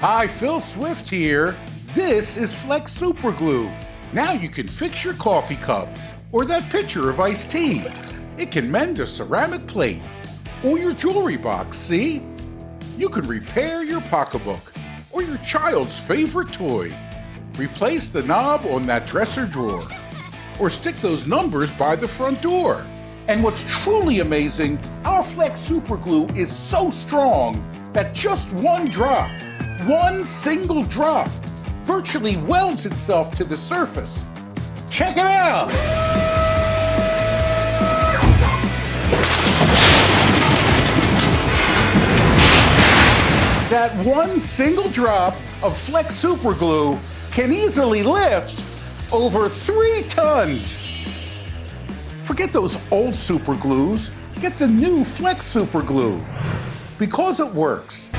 Hi, Phil Swift here. This is FLEX Super Glue. Now you can fix your coffee cup or that pitcher of iced tea. It can mend a ceramic plate or your jewelry box, see? You can repair your pocketbook or your child's favorite toy. Replace the knob on that dresser drawer or stick those numbers by the front door. And what's truly amazing, our FLEX Super Glue is so strong that just one drop, one single drop, virtually welds itself to the surface. Check it out! That one single drop of FLEX Super Glue can easily lift over 3 tons. Forget those old super glues. Get the new FLEX Super Glue. Because it works,